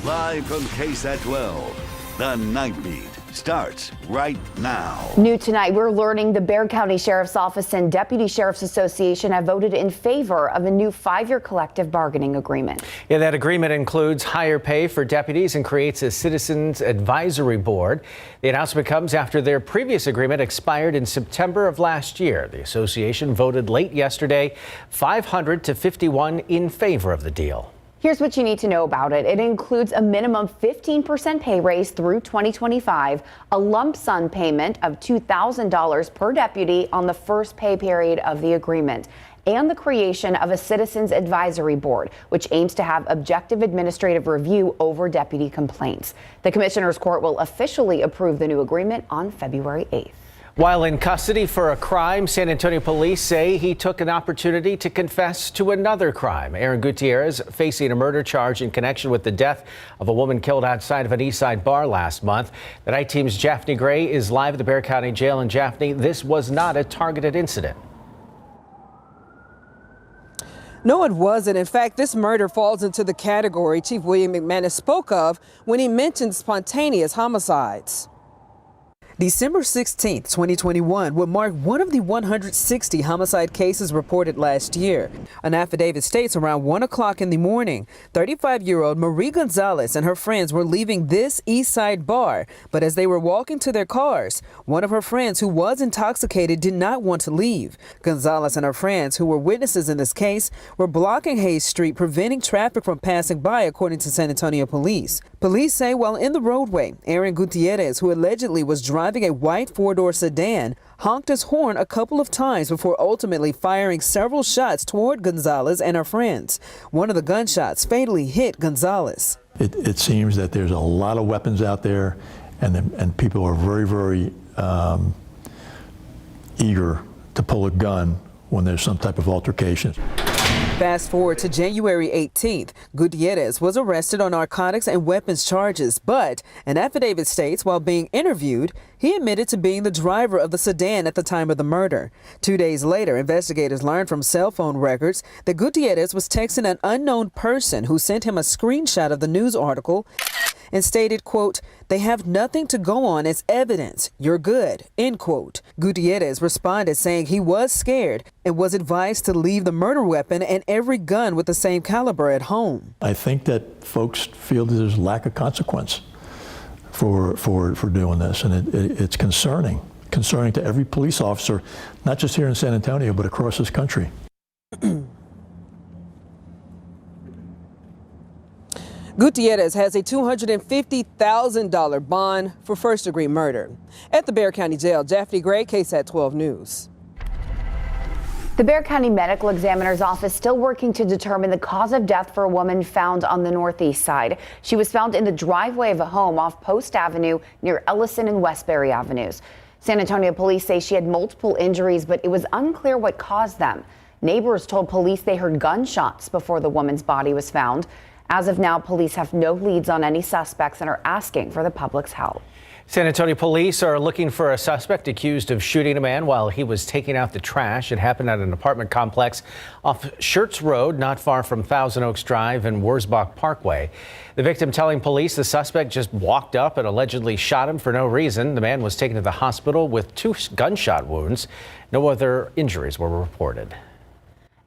Live from KSAT 12, the Nightbeat starts right now. New tonight, we're learning the Bexar County Sheriff's Office and Deputy Sheriff's Association have voted in favor of a new 5-year collective bargaining agreement. Yeah, that agreement includes higher pay for deputies and creates a citizens advisory board. The announcement comes after their previous agreement expired in September of last year. The association voted late yesterday, 500 to 51 in favor of the deal. Here's what you need to know about it. It includes a minimum 15% pay raise through 2025, a lump sum payment of $2,000 per deputy on the first pay period of the agreement, and the creation of a citizens advisory board, which aims to have objective administrative review over deputy complaints. The Commissioner's Court will officially approve the new agreement on February 8th. While in custody for a crime, San Antonio police say he took an opportunity to confess to another crime. Aaron Gutierrez facing a murder charge in connection with the death of a woman killed outside of an East Side bar last month. The night team's Jaffney Gray is live at the Bexar County Jail. And Jaffney, this was not a targeted incident. No, it wasn't. In fact, this murder falls into the category Chief William McManus spoke of when he mentioned spontaneous homicides. December 16, 2021 would mark one of the 160 homicide cases reported last year. An affidavit states around 1 o'clock in the morning, 35-year-old Marie Gonzalez and her friends were leaving this East Side bar, but as they were walking to their cars, one of her friends who was intoxicated did not want to leave. Gonzalez and her friends, who were witnesses in this case, were blocking Hayes Street, preventing traffic from passing by, according to San Antonio police. Police say while in the roadway, Aaron Gutierrez, who allegedly was driving a white 4-door sedan, honked his horn a couple of times before ultimately firing several shots toward Gonzalez and her friends. One of the gunshots fatally hit Gonzalez. It seems that there's a lot of weapons out there, and people are very, very eager to pull a gun when there's some type of altercation. Fast forward to January 18th, Gutierrez was arrested on narcotics and weapons charges, but an affidavit states while being interviewed, he admitted to being the driver of the sedan at the time of the murder. 2 days later, investigators learned from cell phone records that Gutierrez was texting an unknown person who sent him a screenshot of the news article and stated, quote, "They have nothing to go on as evidence. You're good," end quote. Gutierrez responded saying he was scared and was advised to leave the murder weapon and every gun with the same caliber at home. I think that folks feel that there's lack of consequence for doing this, and it's concerning to every police officer, not just here in San Antonio, but across this country. Gutierrez has a $250,000 bond for first-degree murder. At the Bexar County Jail, Jaffney Gray, KSAT 12 News. The Bexar County Medical Examiner's Office still working to determine the cause of death for a woman found on the Northeast Side. She was found in the driveway of a home off Post Avenue near Ellison and Westbury Avenues. San Antonio police say she had multiple injuries, but it was unclear what caused them. Neighbors told police they heard gunshots before the woman's body was found. As of now, police have no leads on any suspects and are asking for the public's help. San Antonio police are looking for a suspect accused of shooting a man while he was taking out the trash. It happened at an apartment complex off Schertz Road, not far from Thousand Oaks Drive and Wurzbach Parkway. The victim telling police the suspect just walked up and allegedly shot him for no reason. The man was taken to the hospital with 2 gunshot wounds. No other injuries were reported.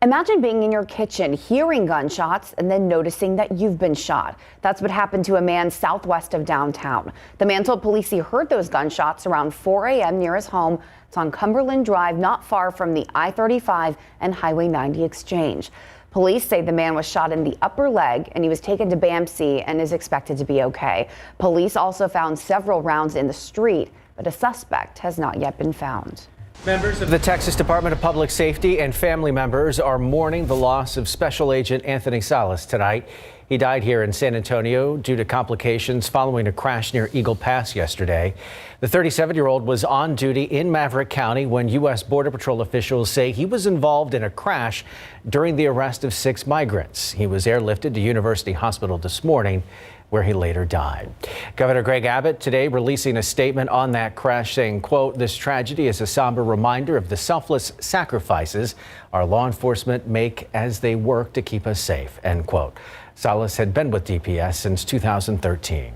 Imagine being in your kitchen, hearing gunshots, and then noticing that you've been shot. That's what happened to a man southwest of downtown. The man told police he heard those gunshots around 4 a.m. near his home. It's on Cumberland Drive, not far from the I-35 and Highway 90 exchange. Police say the man was shot in the upper leg and he was taken to BAMC and is expected to be okay. Police also found several rounds in the street, but a suspect has not yet been found. Members of the Texas Department of Public Safety and family members are mourning the loss of Special Agent Anthony Salas tonight. He died here in San Antonio due to complications following a crash near Eagle Pass yesterday. The 37-year-old was on duty in Maverick County when U.S. Border Patrol officials say he was involved in a crash during the arrest of 6 migrants. He was airlifted to University Hospital this morning, where he later died. Governor Greg Abbott today releasing a statement on that crash saying, quote, "This tragedy is a somber reminder of the selfless sacrifices our law enforcement make as they work to keep us safe," end quote. Salas had been with DPS since 2013.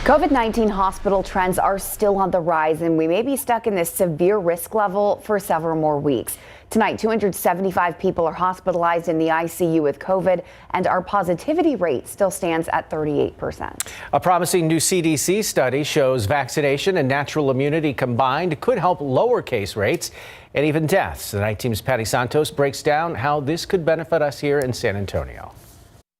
COVID-19 hospital trends are still on the rise, and we may be stuck in this severe risk level for several more weeks. Tonight, 275 people are hospitalized in the ICU with COVID, and our positivity rate still stands at 38%. A promising new CDC study shows vaccination and natural immunity combined could help lower case rates and even deaths. The Night Team's Patty Santos breaks down how this could benefit us here in San Antonio.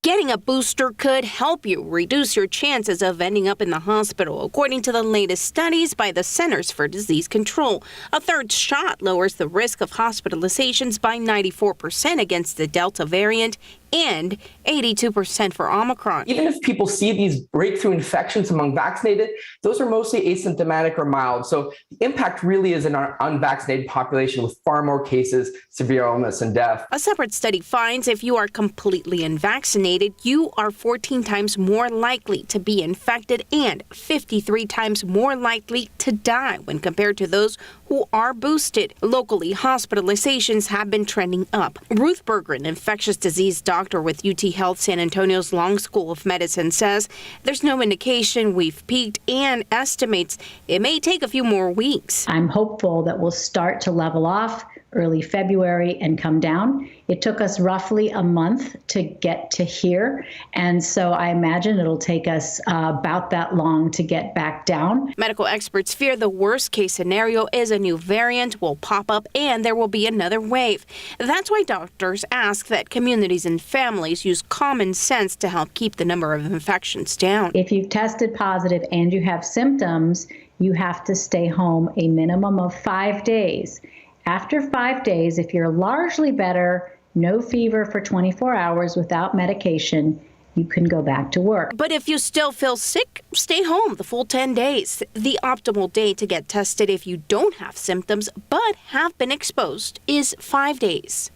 Getting a booster could help you reduce your chances of ending up in the hospital, according to the latest studies by the Centers for Disease Control. A third shot lowers the risk of hospitalizations by 94% against the Delta variant and 82% for Omicron. Even if people see these breakthrough infections among vaccinated, those are mostly asymptomatic or mild. So the impact really is in our unvaccinated population with far more cases, severe illness, and death. A separate study finds if you are completely unvaccinated, you are 14 times more likely to be infected and 53 times more likely to die when compared to those who are boosted. Locally, hospitalizations have been trending up. Ruth Berger, an infectious disease doctor with UT Health San Antonio's Long School of Medicine, says there's no indication we've peaked and estimates it may take a few more weeks. I'm hopeful that we'll start to level off early February and come down. It took us roughly a month to get to here, and so I imagine it'll take us about that long to get back down. Medical experts fear the worst case scenario is a new variant will pop up and there will be another wave. That's why doctors ask that communities and families use common sense to help keep the number of infections down. If you've tested positive and you have symptoms, you have to stay home a minimum of 5 days. After 5 days, if you're largely better, no fever for 24 hours without medication, you can go back to work. But if you still feel sick, stay home the full 10 days. The optimal day to get tested if you don't have symptoms but have been exposed is 5 days.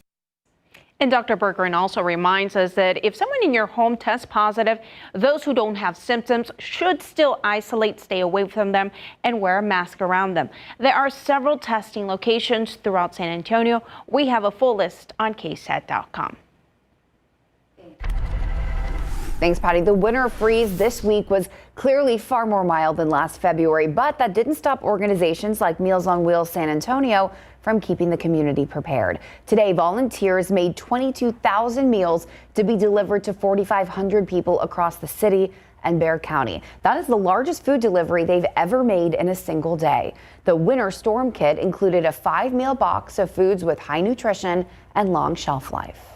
And Dr. Bergeron also reminds us that if someone in your home tests positive, those who don't have symptoms should still isolate, stay away from them, and wear a mask around them. There are several testing locations throughout San Antonio. We have a full list on KSAT.com. Thanks, Patty. The winter freeze this week was clearly far more mild than last February, but that didn't stop organizations like Meals on Wheels San Antonio from keeping the community prepared. Today, volunteers made 22,000 meals to be delivered to 4,500 people across the city and Bexar County. That is the largest food delivery they've ever made in a single day. The winter storm kit included a 5-meal box of foods with high nutrition and long shelf life.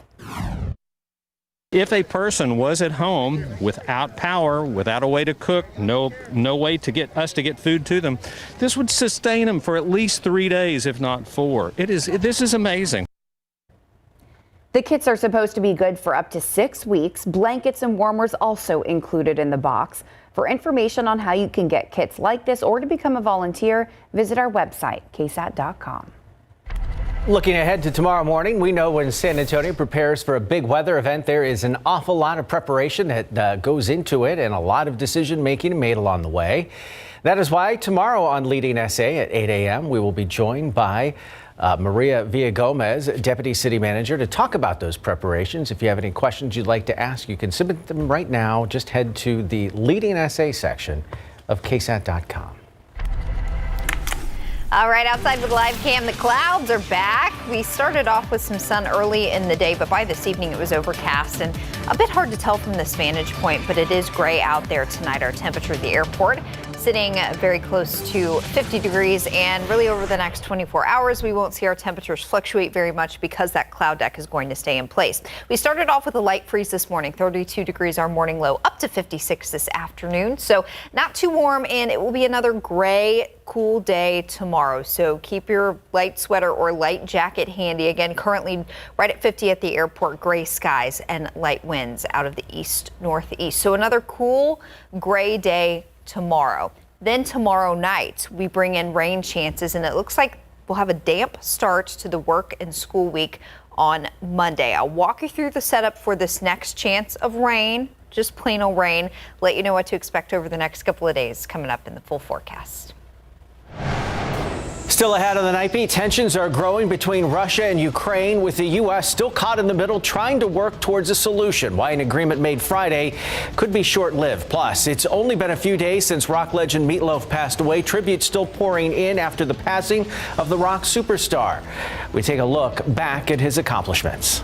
If a person was at home without power, without a way to cook, no way to get food to them, this would sustain them for at least 3 days, if not 4. This is amazing. The kits are supposed to be good for up to 6 weeks. Blankets and warmers also included in the box. For information on how you can get kits like this or to become a volunteer, visit our website, KSAT.com. Looking ahead to tomorrow morning, we know when San Antonio prepares for a big weather event, there is an awful lot of preparation that goes into it and a lot of decision making made along the way. That is why tomorrow on Leading SA at 8 a.m. we will be joined by Maria Villagomez, Deputy City Manager, to talk about those preparations. If you have any questions you'd like to ask, you can submit them right now. Just head to the Leading SA section of KSAT.com. All right, outside with live cam, the clouds are back. We started off with some sun early in the day, but by this evening it was overcast and a bit hard to tell from this vantage point, but it is gray out there tonight. Our temperature at the airport sitting very close to 50 degrees, and really over the next 24 hours, we won't see our temperatures fluctuate very much because that cloud deck is going to stay in place. We started off with a light freeze this morning, 32 degrees our morning low, up to 56 this afternoon. So not too warm, and it will be another gray, cool day tomorrow. So keep your light sweater or light jacket handy. Again, currently right at 50 at the airport, gray skies and light winds out of the east northeast. So another cool gray day tomorrow. Then tomorrow night, we bring in rain chances, and it looks like we'll have a damp start to the work and school week on Monday. I'll walk you through the setup for this next chance of rain, just plain old rain, let you know what to expect over the next couple of days coming up in the full forecast. Still ahead on the Nightbeat, tensions are growing between Russia and Ukraine, with the U.S. still caught in the middle trying to work towards a solution. Why an agreement made Friday could be short-lived. Plus, it's only been a few days since rock legend Meat Loaf passed away. Tributes still pouring in after the passing of the rock superstar. We take a look back at his accomplishments.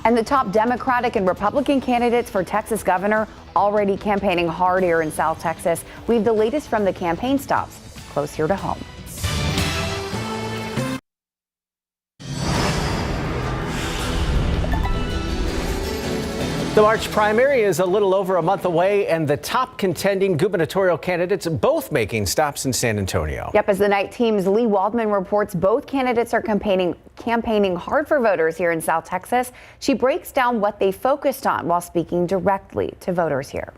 And the top Democratic and Republican candidates for Texas governor already campaigning hard here in South Texas. We have the latest from the campaign stops close here to home. The March primary is a little over a month away, and the top contending gubernatorial candidates both making stops in San Antonio. Yep, as the night team's Lee Waldman reports, both candidates are campaigning hard for voters here in South Texas. She breaks down what they focused on while speaking directly to voters here.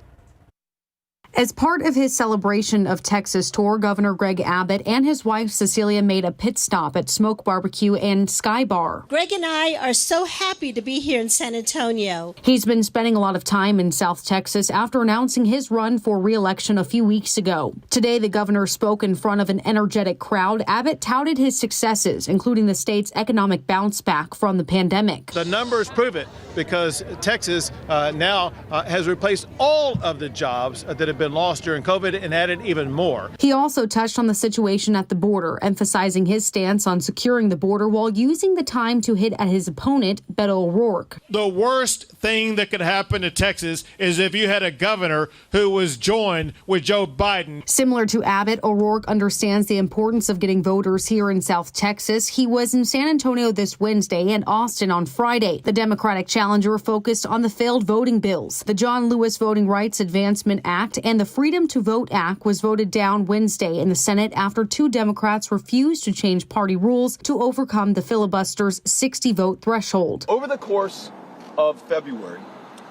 As part of his celebration of Texas tour, Governor Greg Abbott and his wife Cecilia made a pit stop at Smoke Barbecue and Sky Bar. Greg and I are so happy to be here in San Antonio. He's been spending a lot of time in South Texas after announcing his run for re-election a few weeks ago. Today, the governor spoke in front of an energetic crowd. Abbott touted his successes, including the state's economic bounce back from the pandemic. The numbers prove it, because Texas now has replaced all of the jobs that have been lost during COVID and added even more. He also touched on the situation at the border, emphasizing his stance on securing the border while using the time to hit at his opponent, Beto O'Rourke. The worst thing that could happen to Texas is if you had a governor who was joined with Joe Biden. Similar to Abbott, O'Rourke understands the importance of getting voters here in South Texas. He was in San Antonio this Wednesday and Austin on Friday. The Democratic challenger focused on the failed voting bills. The John Lewis Voting Rights Advancement Act and the Freedom to Vote Act was voted down Wednesday in the Senate after two Democrats refused to change party rules to overcome the filibuster's 60-vote threshold. Over the course of February,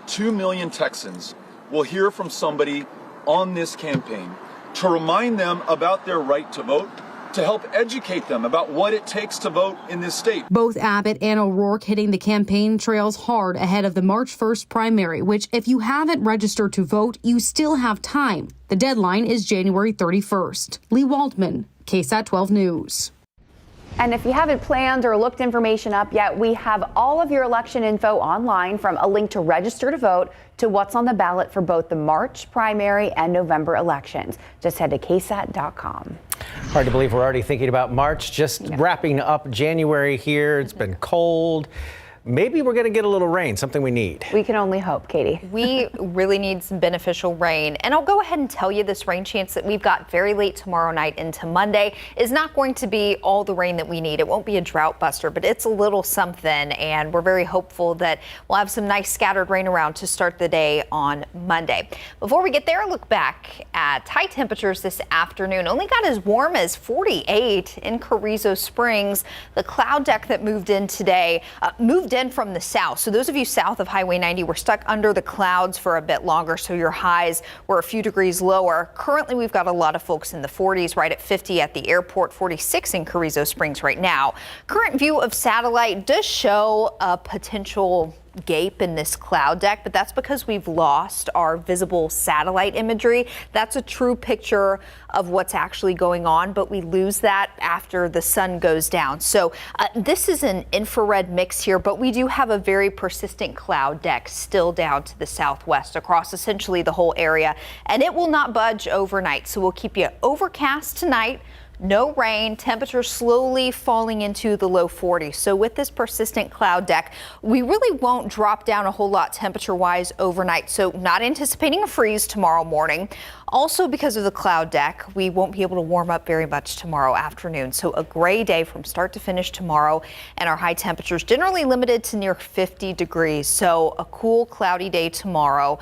2 million Texans will hear from somebody on this campaign to remind them about their right to vote, to help educate them about what it takes to vote in this state. Both Abbott and O'Rourke hitting the campaign trails hard ahead of the March 1st primary, which, if you haven't registered to vote, you still have time. The deadline is January 31st. Lee Waldman, KSAT 12 News. And if you haven't planned or looked information up yet, we have all of your election info online, from a link to register to vote to what's on the ballot for both the March primary and November elections. Just head to KSAT.com. Hard to believe we're already thinking about March, just wrapping up January here. It's been cold. Maybe we're going to get a little rain, something we need. We can only hope, Katie. We really need some beneficial rain. And I'll go ahead and tell you, this rain chance that we've got very late tomorrow night into Monday is not going to be all the rain that we need. It won't be a drought buster, but it's a little something. And we're very hopeful that we'll have some nice scattered rain around to start the day on Monday. Before we get there, look back at high temperatures this afternoon. Only got as warm as 48 in Carrizo Springs. The cloud deck that moved in today moved in from the south. So those of you south of Highway 90 were stuck under the clouds for a bit longer, so your highs were a few degrees lower. Currently, we've got a lot of folks in the 40s, right at 50 at the airport, 46 in Carrizo Springs right now. Current view of satellite does show a potential gape in this cloud deck, but that's because we've lost our visible satellite imagery. That's a true picture of what's actually going on, but we lose that after the sun goes down. So this is an infrared mix here, but we do have a very persistent cloud deck still down to the southwest across essentially the whole area, and it will not budge overnight. So we'll keep you overcast tonight. No rain, temperatures slowly falling into the low 40s. So with this persistent cloud deck, we really won't drop down a whole lot temperature-wise overnight. So not anticipating a freeze tomorrow morning. Also, because of the cloud deck, we won't be able to warm up very much tomorrow afternoon. So a gray day from start to finish tomorrow, and our high temperatures generally limited to near 50 degrees. So a cool, cloudy day tomorrow.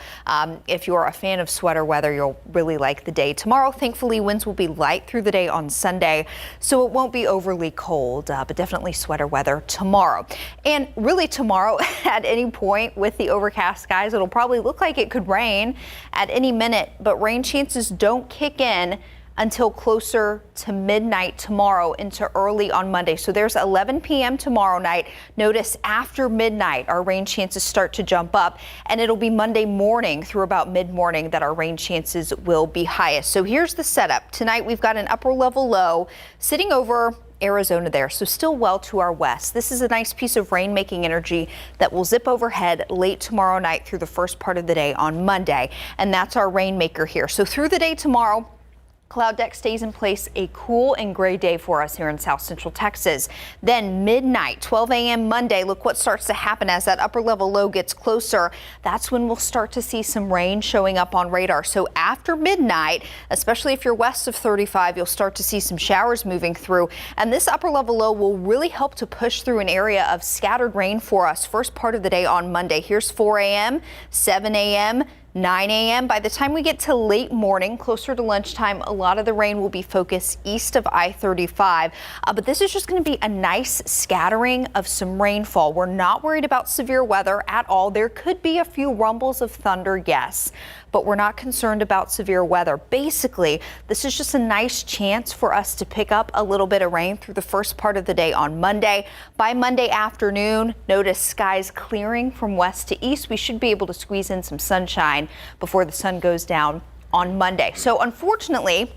If you're a fan of sweater weather, you'll really like the day tomorrow. Thankfully, winds will be light through the day on Sunday, so it won't be overly cold, but definitely sweater weather tomorrow. And really tomorrow, at any point with the overcast skies, it'll probably look like it could rain at any minute, but rain chances don't kick in until closer to midnight tomorrow into early on Monday. So there's 11 p.m. tomorrow night. Notice after midnight, our rain chances start to jump up, and it'll be Monday morning through about mid-morning that our rain chances will be highest. So here's the setup. Tonight, we've got an upper level low sitting over Arizona there, so still well to our west. This is a nice piece of rain-making energy that will zip overhead late tomorrow night through the first part of the day on Monday, and that's our rainmaker here. So through the day tomorrow, cloud deck stays in place, a cool and gray day for us here in South Central Texas. Then midnight, 12 a.m. Monday, look what starts to happen as that upper level low gets closer. That's when we'll start to see some rain showing up on radar. So after midnight, especially if you're west of 35, you'll start to see some showers moving through. And this upper level low will really help to push through an area of scattered rain for us first part of the day on Monday. Here's 4 a.m., 7 a.m., 9 a.m. By the time we get to late morning, closer to lunchtime, a lot of the rain will be focused east of I-35. But this is just going to be a nice scattering of some rainfall. We're not worried about severe weather at all. There could be a few rumbles of thunder, yes, but we're not concerned about severe weather. Basically, this is just a nice chance for us to pick up a little bit of rain through the first part of the day on Monday. By Monday afternoon, notice skies clearing from west to east. We should be able to squeeze in some sunshine before the sun goes down on Monday. So unfortunately,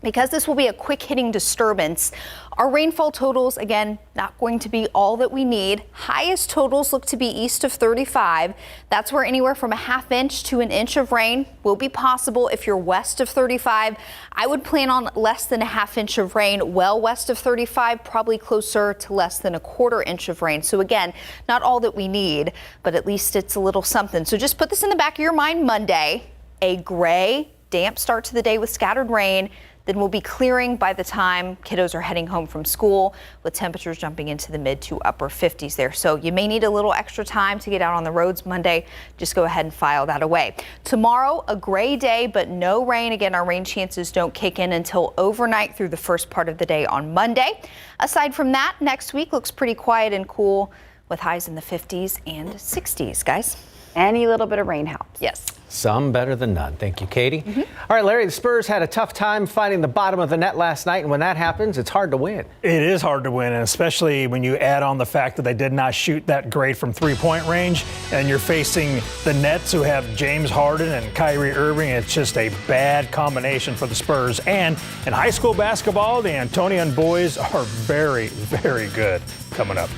because this will be a quick hitting disturbance, our rainfall totals, again, not going to be all that we need. Highest totals look to be east of 35. That's where anywhere from a ½ inch to an inch of rain will be possible. If you're west of 35, I would plan on less than a ½ inch of rain. Well west of 35, probably closer to less than a ¼ inch of rain. So again, not all that we need, but at least it's a little something. So just put this in the back of your mind. Monday, a gray, damp start to the day with scattered rain. Then we'll be clearing by the time kiddos are heading home from school, with temperatures jumping into the mid to upper 50s there. So you may need a little extra time to get out on the roads Monday. Just go ahead and file that away. Tomorrow, a gray day, but no rain. Again, our rain chances don't kick in until overnight through the first part of the day on Monday. Aside from that, next week looks pretty quiet and cool with highs in the 50s and 60s, guys. Any little bit of rain helps. Yes. Some better than none. Thank you, Katie. All right, Larry, the Spurs had a tough time finding the bottom of the net last night, and when that happens, it's hard to win. It is hard to win, and especially when you add on the fact that they did not shoot that great from three-point range, and you're facing the Nets, who have James Harden and Kyrie Irving. It's just a bad combination for the Spurs. And in high school basketball, the Antonian boys are very, very good coming up.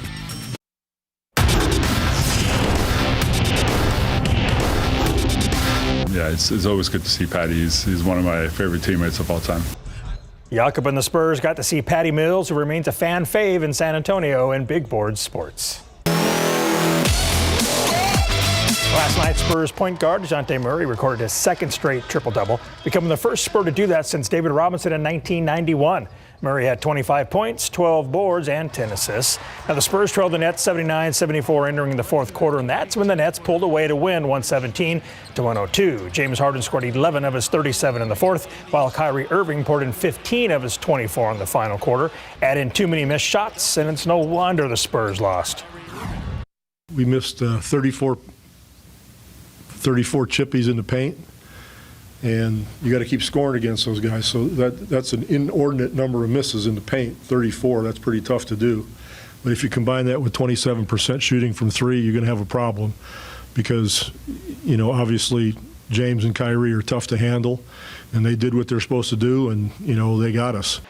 Yeah, it's always good to see Patty. He's one of my favorite teammates of all time. Jakob and the Spurs got to see Patty Mills, who remains a fan fave in San Antonio in big board sports. Last night, Spurs point guard DeJounte Murray recorded his second straight triple-double, becoming the first Spur to do that since David Robinson in 1991. Murray had 25 points, 12 boards, and 10 assists. Now, the Spurs trailed the Nets 79-74 entering the fourth quarter, and that's when the Nets pulled away to win 117-102. James Harden scored 11 of his 37 in the fourth, while Kyrie Irving poured in 15 of his 24 in the final quarter. Add in too many missed shots, and it's no wonder the Spurs lost. We missed 34 chippies in the paint. And you got to keep scoring against those guys. So that's an inordinate number of misses in the paint, 34. That's pretty tough to do. But if you combine that with 27% shooting from three, you're going to have a problem because, you know, obviously James and Kyrie are tough to handle, and they did what they're supposed to do, and, you know, they got us.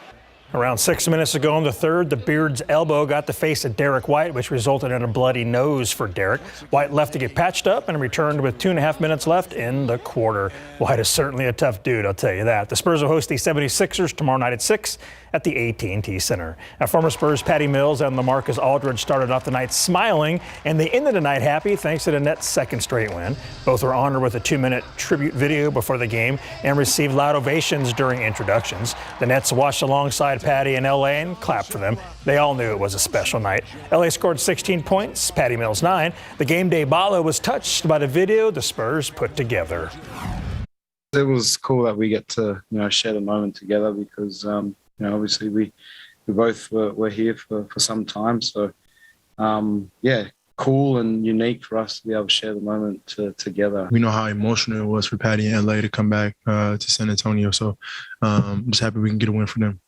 Around 6 minutes ago in the third, the Beard's elbow got the face of Derek White, which resulted in a bloody nose for Derek. White left to get patched up and returned with 2.5 minutes left in the quarter. White is certainly a tough dude, I'll tell you that. The Spurs will host the 76ers tomorrow night at 6 at the AT&T Center. Now, former Spurs Patty Mills and LaMarcus Aldridge started off the night smiling, and they ended the night happy thanks to the Nets' second straight win. Both were honored with a 2-minute tribute video before the game and received loud ovations during introductions. The Nets watched alongside Patty in L.A. and clapped for them. They all knew it was a special night. L.A. scored 16 points, Patty Mills 9. The game day Balo was touched by the video the Spurs put together. It was cool that we get to, share the moment together because, obviously we both were here for some time. So, cool and unique for us to be able to share the moment together. We know how emotional it was for Patty and LA to come back to San Antonio. So I'm just happy we can get a win for them.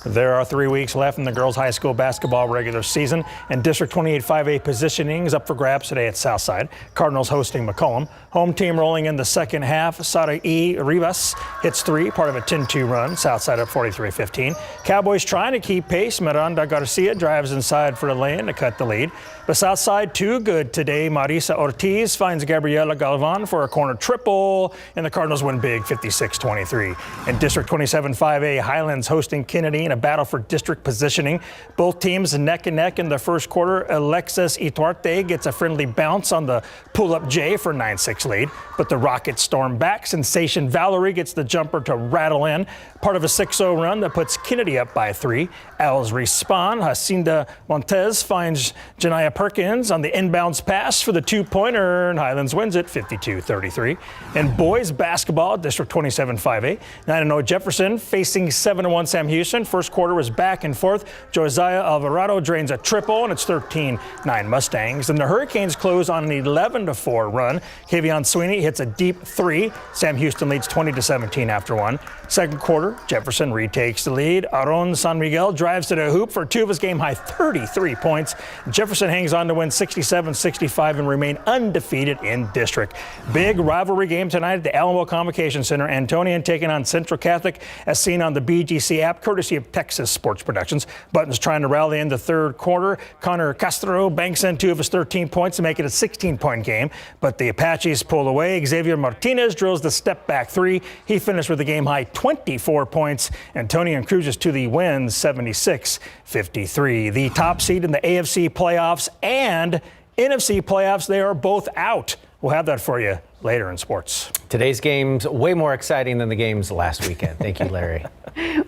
There are 3 weeks left in the girls' high school basketball regular season, and District 28 5A positioning is up for grabs today at Southside. Cardinals hosting McCollum. Home team rolling in the second half. Sara E. Rivas hits 3, part of a 10-2 run. Southside up 43-15. Cowboys trying to keep pace. Miranda Garcia drives inside for a lane to cut the lead. But Southside too good today. Marisa Ortiz finds Gabriela Galvan for a corner triple, and the Cardinals win big 56-23. In District 27 5A, Highlands hosting Kennedy in a battle for district positioning. Both teams neck and neck in the first quarter. Alexis Ituarte gets a friendly bounce on the pull-up J for 9-6 lead, but the Rockets storm back. Sensation Valerie gets the jumper to rattle in, part of a 6-0 run that puts Kennedy up by 3. Owls respond. Jacinda Montez finds Janiyah Perkins on the inbounds pass for the 2-pointer, and Highlands wins it 52-33. In boys basketball, District 27 5A, 9-0 Jefferson facing 7-1 Sam Houston. First quarter was back and forth. Josiah Alvarado drains a triple, and it's 13-9 Mustangs. And the Hurricanes close on an 11-4 run. Kavion Sweeney hits a deep 3. Sam Houston leads 20-17 after 1. Second quarter, Jefferson retakes the lead. Aaron San Miguel drives to the hoop for 2 of his game-high 33 points. Jefferson hangs on to win 67-65 and remain undefeated in district. Big rivalry game tonight at the Alamo Convocation Center. Antonian taking on Central Catholic, as seen on the BGC app, courtesy of Texas Sports Productions. Buttons trying to rally in the third quarter. Connor Castro banks in 2 of his 13 points to make it a 16-point game, but the Apaches pull away. Xavier Martinez drills the step-back 3. He finished with a game-high 24 points. Antonian cruises to the win 76-53. The top seed in the AFC playoffs and NFC playoffs, they are both out. We'll have that for you later in sports. Today's game's way more exciting than the games last weekend. Thank you, Larry.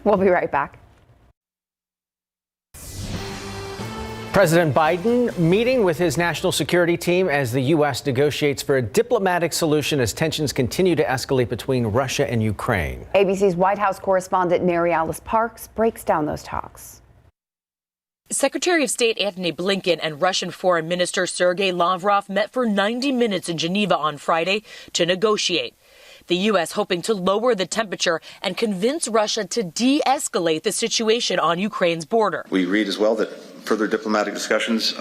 We'll be right back. President Biden meeting with his national security team as the U.S. negotiates for a diplomatic solution as tensions continue to escalate between Russia and Ukraine. ABC's White House correspondent Mary Alice Parks breaks down those talks. Secretary of State Antony Blinken and Russian Foreign Minister Sergei Lavrov met for 90 minutes in Geneva on Friday to negotiate. The U.S. hoping to lower the temperature and convince Russia to de-escalate the situation on Ukraine's border. We agreed as well that further diplomatic discussions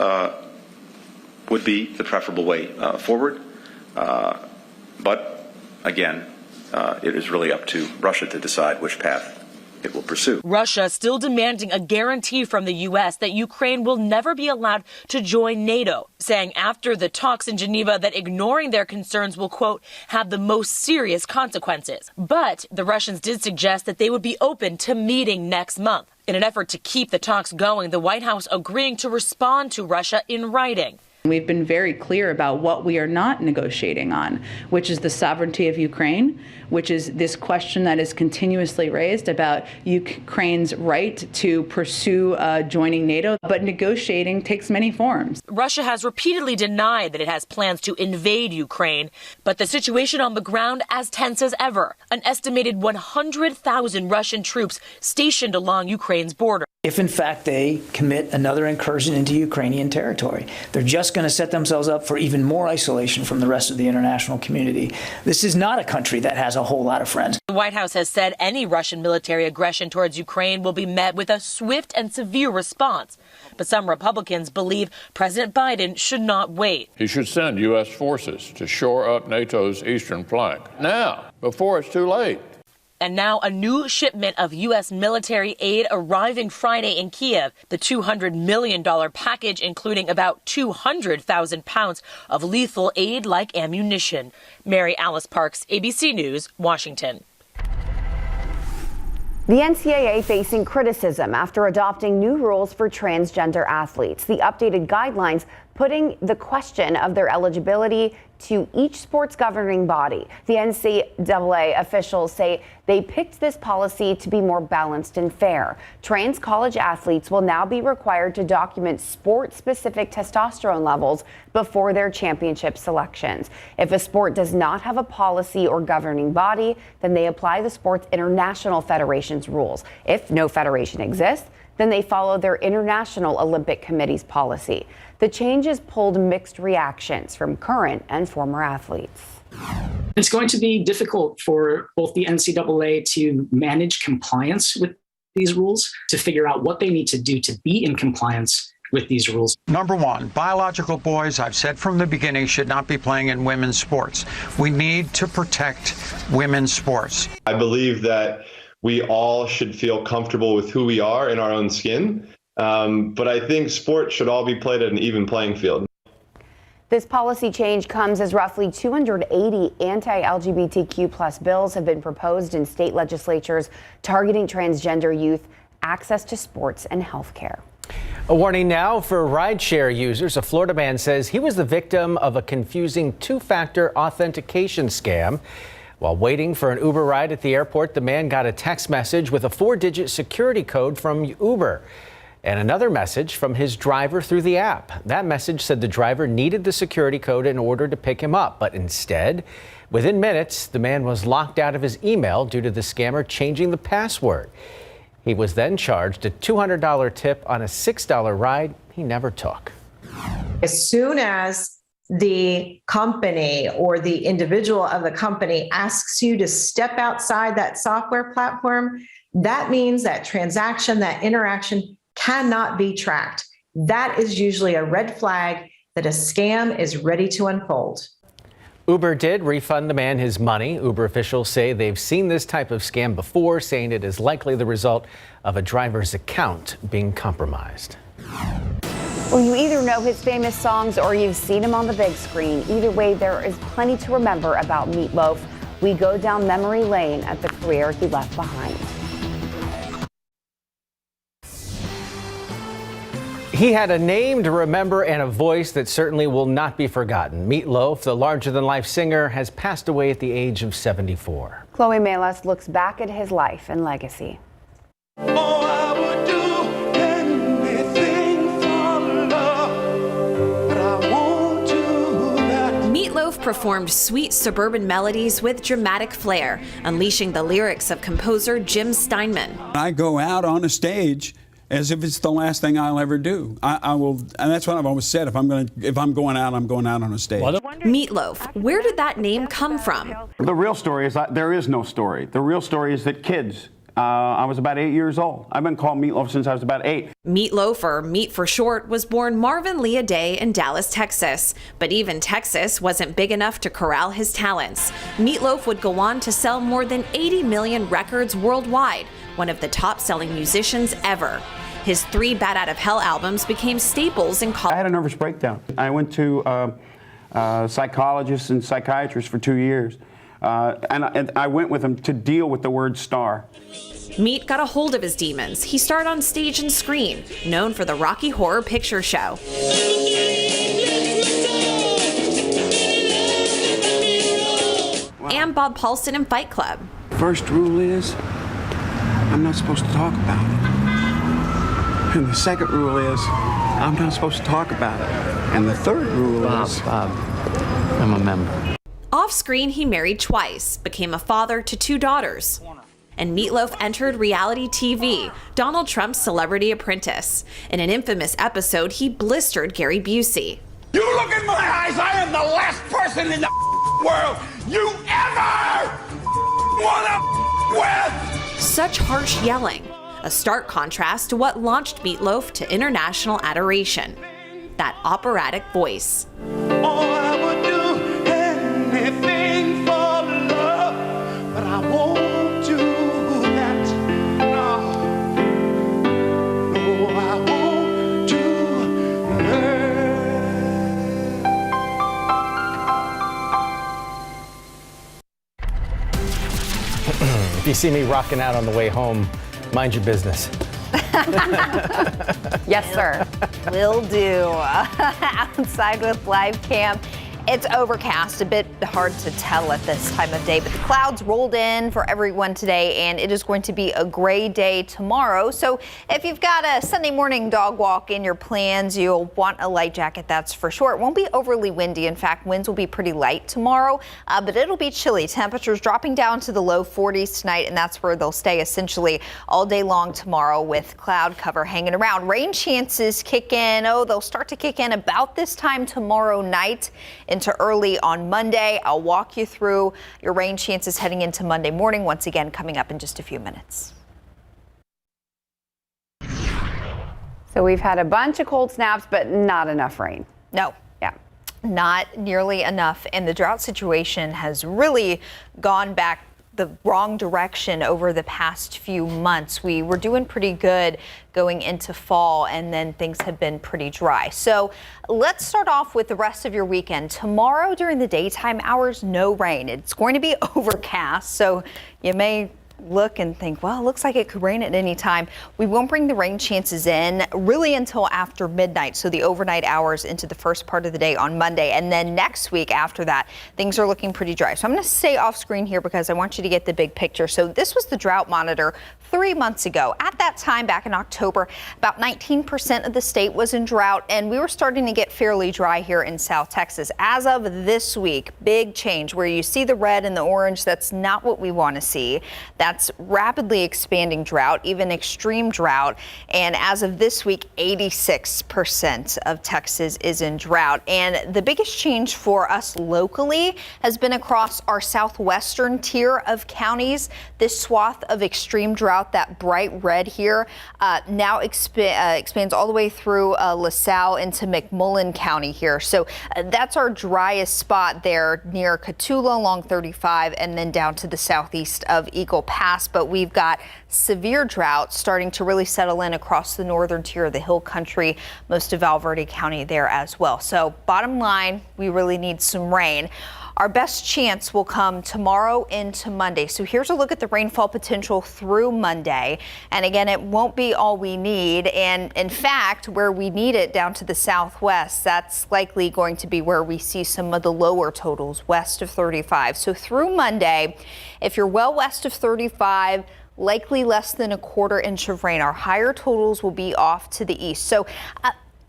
would be the preferable way forward. But again, it is really up to Russia to decide which path it will pursue. Russia still demanding a guarantee from the U.S. that Ukraine will never be allowed to join NATO, saying after the talks in Geneva that ignoring their concerns will, quote, have the most serious consequences. But the Russians did suggest that they would be open to meeting next month. In an effort to keep the talks going, the White House agreeing to respond to Russia in writing. We've been very clear about what we are not negotiating on, which is the sovereignty of Ukraine, which is this question that is continuously raised about Ukraine's right to pursue joining NATO. But negotiating takes many forms. Russia has repeatedly denied that it has plans to invade Ukraine, but the situation on the ground as tense as ever. An estimated 100,000 Russian troops stationed along Ukraine's border. If, in fact, they commit another incursion into Ukrainian territory, they're just going to set themselves up for even more isolation from the rest of the international community. This is not a country that has a whole lot of friends. The White House has said any Russian military aggression towards Ukraine will be met with a swift and severe response. But some Republicans believe President Biden should not wait. He should send U.S. forces to shore up NATO's eastern flank now, before it's too late. And now a new shipment of U.S. military aid arriving Friday in Kiev. The $200 million package, including about 200,000 pounds of lethal aid like ammunition. Mary Alice Parks, ABC News, Washington. The NCAA facing criticism after adopting new rules for transgender athletes. The updated guidelines putting the question of their eligibility to each sports governing body. The NCAA officials say they picked this policy to be more balanced and fair. Trans college athletes will now be required to document sport-specific testosterone levels before their championship selections. If a sport does not have a policy or governing body, then they apply the sport's international federation's rules. If no federation exists, Then they follow their International Olympic Committee's policy. The changes pulled mixed reactions from current and former athletes. It's going to be difficult for both the NCAA to manage compliance with these rules, to figure out what they need to do to be in compliance with these rules. Number one, biological boys, I've said from the beginning, should not be playing in women's sports. We need to protect women's sports. I believe that we all should feel comfortable with who we are in our own skin, but I think sports should all be played at an even playing field. This policy change comes as roughly 280 anti-LGBTQ+ bills have been proposed in state legislatures targeting transgender youth, access to sports and health care. A warning now for rideshare users. A Florida man says he was the victim of a confusing two-factor authentication scam. While waiting for an Uber ride at the airport, the man got a text message with a 4-digit security code from Uber and another message from his driver through the app. That message said the driver needed the security code in order to pick him up, but instead, within minutes, the man was locked out of his email due to the scammer changing the password. He was then charged a $200 tip on a $6 ride he never took. As soon as the company or the individual of the company asks you to step outside that software platform, that means that transaction, that interaction cannot be tracked. That is usually a red flag that a scam is ready to unfold. Uber did refund the man his money. Uber officials say they've seen this type of scam before, saying it is likely the result of a driver's account being compromised. Well, you either know his famous songs or you've seen him on the big screen. Either way, there is plenty to remember about Meat Loaf. We go down memory lane at the career he left behind. He had a name to remember and a voice that certainly will not be forgotten. Meat Loaf, the larger-than-life singer, has passed away at the age of 74. Chloe Melas looks back at his life and legacy. Meat Loaf performed sweet suburban melodies with dramatic flair, unleashing the lyrics of composer Jim Steinman. I go out on a stage as if it's the last thing I'll ever do. I will, and that's what I've always said. If I'm going out, I'm going out on a stage. Meat Loaf, where did that name come from? The real story is that there is no story. The real story is that kids. I was about 8 years old. I've been called Meat Loaf since I was about 8. Meat Loaf, or Meat for short, was born Marvin Leah Day in Dallas, Texas. But even Texas wasn't big enough to corral his talents. Meat Loaf would go on to sell more than 80 million records worldwide, one of the top-selling musicians ever. His 3 Bat Out of Hell albums became staples in college. I had a nervous breakdown. I went to psychologists and psychiatrists for 2 years. And I went with him to deal with the word star. Meat got a hold of his demons. He starred on stage and screen, known for the Rocky Horror Picture Show. And Bob Paulson in Fight Club. First rule is, I'm not supposed to talk about it. And the second rule is, I'm not supposed to talk about it. And the third rule is, I'm a member. Off-screen, he married twice, became a father to 2 daughters. And Meat Loaf entered reality TV, Donald Trump's Celebrity Apprentice. In an infamous episode, he blistered Gary Busey. You look in my eyes, I am the last person in the world you ever wanna with! Such harsh yelling, a stark contrast to what launched Meat Loaf to international adoration. That operatic voice. If you see me rocking out on the way home, mind your business. Yes, sir. Will do. Outside with live cam. It's overcast, a bit hard to tell at this time of day, but the clouds rolled in for everyone today, and it is going to be a gray day tomorrow. So if you've got a Sunday morning dog walk in your plans, you'll want a light jacket, that's for sure. It won't be overly windy. In fact, winds will be pretty light tomorrow, but it'll be chilly. Temperatures dropping down to the low 40s tonight, and that's where they'll stay essentially all day long tomorrow with cloud cover hanging around. Rain chances kick in. They'll start to kick in about this time tomorrow night into early on Monday. I'll walk you through your rain chances heading into Monday morning, once again coming up in just a few minutes. So we've had a bunch of cold snaps, but not enough rain. No. Yeah. Not nearly enough. And the drought situation has really gone back the wrong direction over the past few months. We were doing pretty good going into fall, and then things have been pretty dry. So let's start off with the rest of your weekend. Tomorrow during the daytime hours, no rain. It's going to be overcast, so you may look and think, well, it looks like it could rain at any time. We won't bring the rain chances in really until after midnight, so the overnight hours into the first part of the day on Monday. And then next week after that, things are looking pretty dry. So I'm going to stay off screen here because I want you to get the big picture. So this was the Drought Monitor 3 months ago. At that time, back in October, about 19% of the state was in drought, and we were starting to get fairly dry here in South Texas. As of this week, big change where you see the red and the orange. That's not what we want to see. That's rapidly expanding drought, even extreme drought. And as of this week, 86% of Texas is in drought. And the biggest change for us locally has been across our southwestern tier of counties. This swath of extreme drought, that bright red here, now expands all the way through LaSalle into McMullen County here. So that's our driest spot there near Cotulla along 35 and then down to the southeast of Eagle Pass. But we've got severe drought starting to really settle in across the northern tier of the hill country, most of Valverde County there as well. So bottom line, we really need some rain. Our best chance will come tomorrow into Monday. So here's a look at the rainfall potential through Monday. And again, it won't be all we need. And in fact, where we need it down to the southwest, that's likely going to be where we see some of the lower totals west of 35. So through Monday, if you're well west of 35, likely less than a quarter inch of rain. Our higher totals will be off to the east. So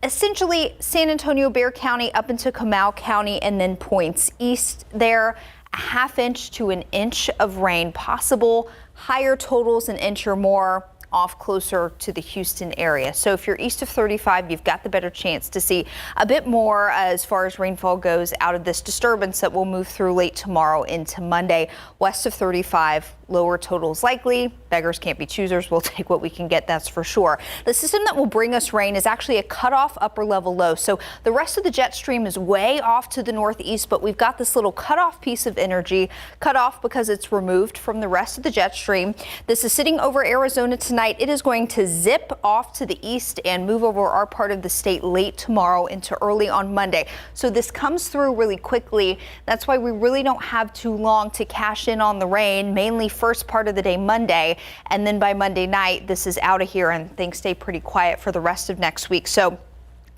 essentially, San Antonio, Bexar County up into Comal County and then points east there, a half inch to an inch of rain possible. Higher totals, an inch or more off closer to the Houston area. So if you're east of 35, you've got the better chance to see a bit more as far as rainfall goes out of this disturbance that will move through late tomorrow into Monday. West of 35, lower totals likely. Beggars can't be choosers. We'll take what we can get, that's for sure. The system that will bring us rain is actually a cutoff upper level low. So the rest of the jet stream is way off to the northeast, but we've got this little cutoff piece of energy, cut off because it's removed from the rest of the jet stream. This is sitting over Arizona tonight. It is going to zip off to the east and move over our part of the state late tomorrow into early on Monday. So this comes through really quickly. That's why we really don't have too long to cash in on the rain, mainly first part of the day Monday, and then by Monday night this is out of here and things stay pretty quiet for the rest of next week. So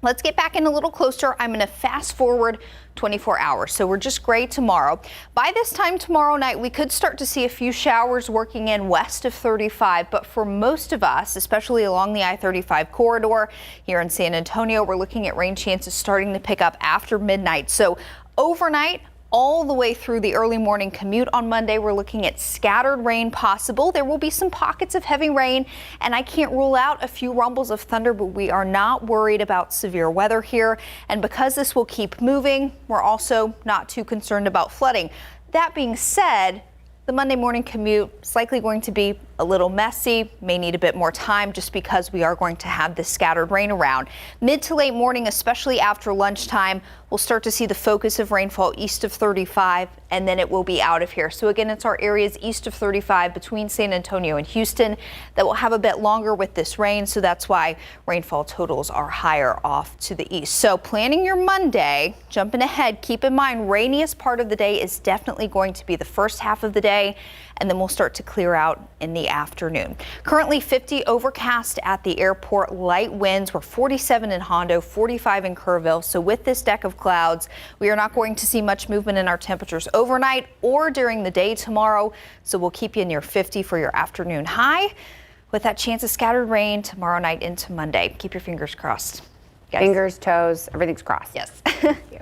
let's get back in a little closer. I'm going to fast forward 24 hours. So we're just gray tomorrow. By this time tomorrow night, we could start to see a few showers working in west of 35. But for most of us, especially along the I-35 corridor here in San Antonio, we're looking at rain chances starting to pick up after midnight. So overnight, all the way through the early morning commute on Monday, we're looking at scattered rain possible. There will be some pockets of heavy rain, and I can't rule out a few rumbles of thunder, but we are not worried about severe weather here. And because this will keep moving, we're also not too concerned about flooding. That being said, the Monday morning commute is likely going to be a little messy, may need a bit more time just because we are going to have this scattered rain around. Mid to late morning, especially after lunchtime, we'll start to see the focus of rainfall east of 35, and then it will be out of here. So again, it's our areas east of 35 between San Antonio and Houston that will have a bit longer with this rain. So that's why rainfall totals are higher off to the east. So planning your Monday, jumping ahead, keep in mind rainiest part of the day is definitely going to be the first half of the day, and then we'll start to clear out in the the afternoon. Currently 50 overcast at the airport. Light winds were 47 in Hondo, 45 in Kerrville. So with this deck of clouds, we are not going to see much movement in our temperatures overnight or during the day tomorrow. So we'll keep you near 50 for your afternoon high, with that chance of scattered rain tomorrow night into Monday. Keep your fingers crossed. Guys. Fingers, toes, everything's crossed. Yes. Thank you.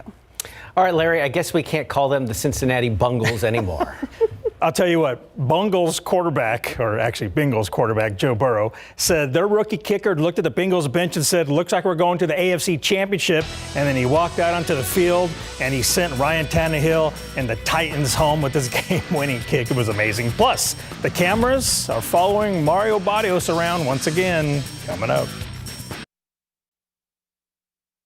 All right, Larry, I guess we can't call them the Cincinnati Bengals anymore. I'll tell you what, Bengals quarterback, or actually Bengals quarterback, Joe Burrow, said their rookie kicker looked at the Bengals bench and said, looks like we're going to the AFC Championship. And then he walked out onto the field and he sent Ryan Tannehill and the Titans home with his game-winning kick. It was amazing. Plus, the cameras are following Mario Barrios around once again. Coming up.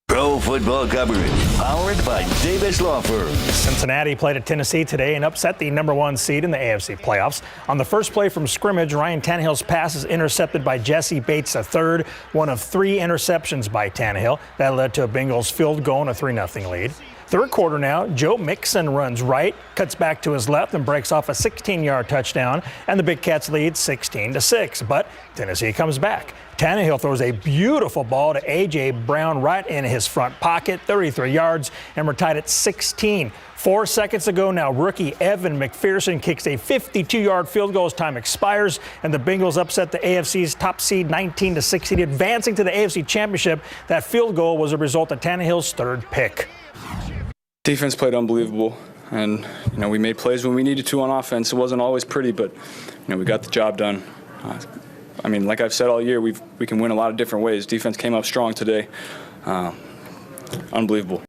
Pro football coverage, powered by Davis Law Firm. Cincinnati played at Tennessee today and upset the #1 seed in the AFC playoffs. On the first play from scrimmage, Ryan Tannehill's pass is intercepted by Jesse Bates III, one of 3 interceptions by Tannehill. That led to a Bengals field goal and a 3-0 lead. Third quarter now, Joe Mixon runs right, cuts back to his left, and breaks off a 16-yard touchdown, and the Big Cats lead 16-6. But Tennessee comes back. Tannehill throws a beautiful ball to A.J. Brown right in his front pocket, 33 yards, and we're tied at 16. 4 seconds ago now, rookie Evan McPherson kicks a 52-yard field goal as time expires, and the Bengals upset the AFC's top seed 19-16, advancing to the AFC Championship. That field goal was a result of Tannehill's third pick. Defense played unbelievable, and we made plays when we needed to on offense. It wasn't always pretty, but we got the job done. Like I've said all year, we can win a lot of different ways. Defense came up strong today. Unbelievable.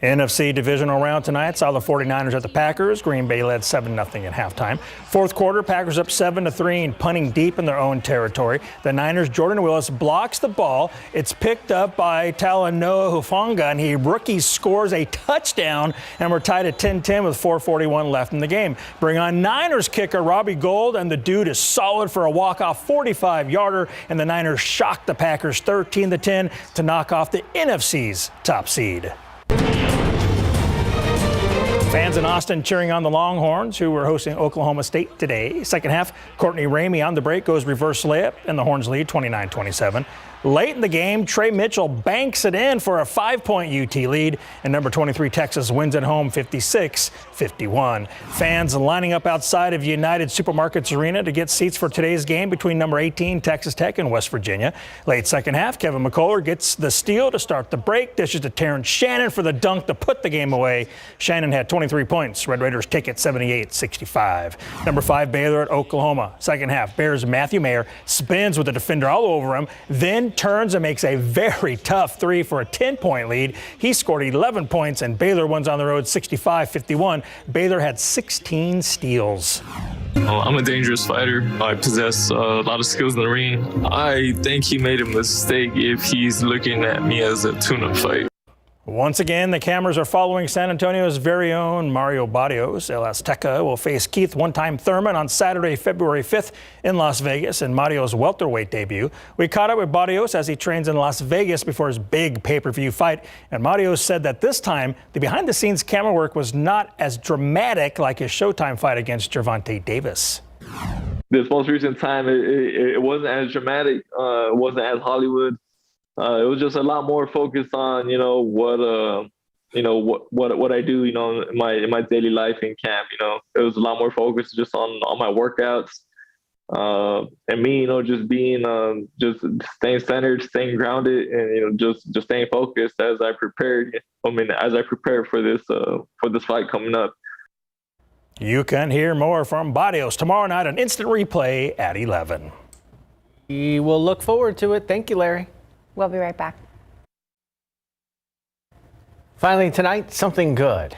NFC divisional round tonight saw the 49ers at the Packers. Green Bay led 7-0 at halftime. Fourth quarter, Packers up 7-3 and punting deep in their own territory. The Niners' Jordan Willis blocks the ball. It's picked up by Talanoa Hufanga, and rookie scores a touchdown, and we're tied at 10-10 with 4:41 left in the game. Bring on Niners kicker Robbie Gould, and the dude is solid for a walk-off 45-yarder, and the Niners shock the Packers 13-10 to knock off the NFC's top seed. Fans in Austin cheering on the Longhorns, who were hosting Oklahoma State today. Second half, Courtney Ramey on the break goes reverse layup, and the Horns lead 29-27. Late in the game, Trey Mitchell banks it in for a 5-point UT lead, and number 23 Texas wins at home 56-51. Fans lining up outside of United Supermarkets Arena to get seats for today's game between number 18 Texas Tech and West Virginia. Late second half, Kevin McCullough gets the steal to start the break, dishes to Terrence Shannon for the dunk to put the game away. Shannon had 23 points. Red Raiders take it 78-65. Number 5 Baylor at Oklahoma. Second half, Bears' Matthew Mayer spins with the defender all over him, then turns and makes a very tough 3 for a 10-point lead. He scored 11 points, and Baylor wins on the road 65-51. Baylor had 16 steals. I'm a dangerous fighter. I possess a lot of skills in the ring. I think he made a mistake if he's looking at me as a tune-up fight. Once again, the cameras are following San Antonio's very own Mario Barrios. El Azteca will face Keith one-time Thurman on Saturday, February 5th in Las Vegas in Mario's welterweight debut. We caught up with Barrios as he trains in Las Vegas before his big pay-per-view fight. And Barrios said that this time, the behind-the-scenes camera work was not as dramatic like his Showtime fight against Gervonta Davis. This most recent time, it wasn't as dramatic. It wasn't as Hollywood. It was just a lot more focused on, what I do, in my daily life in camp. It was a lot more focused just on my workouts, and me, just being, just staying centered, staying grounded, and just staying focused as I prepared. As I prepare for this fight coming up. You can hear more from Barrios tomorrow night on Instant Replay at 11. We will look forward to it. Thank you, Larry. We'll be right back. Finally tonight, something good.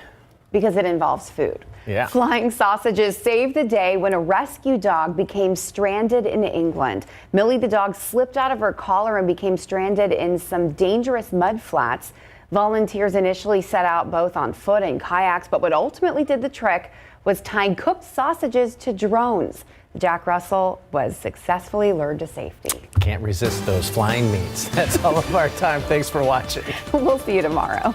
Because it involves food. Yeah. Flying sausages saved the day when a rescue dog became stranded in England. Millie the dog slipped out of her collar and became stranded in some dangerous mud flats. Volunteers initially set out both on foot and kayaks, but what ultimately did the trick was tying cooked sausages to drones. Jack Russell was successfully lured to safety. Can't resist those flying meats. That's all of our time. Thanks for watching. We'll see you tomorrow.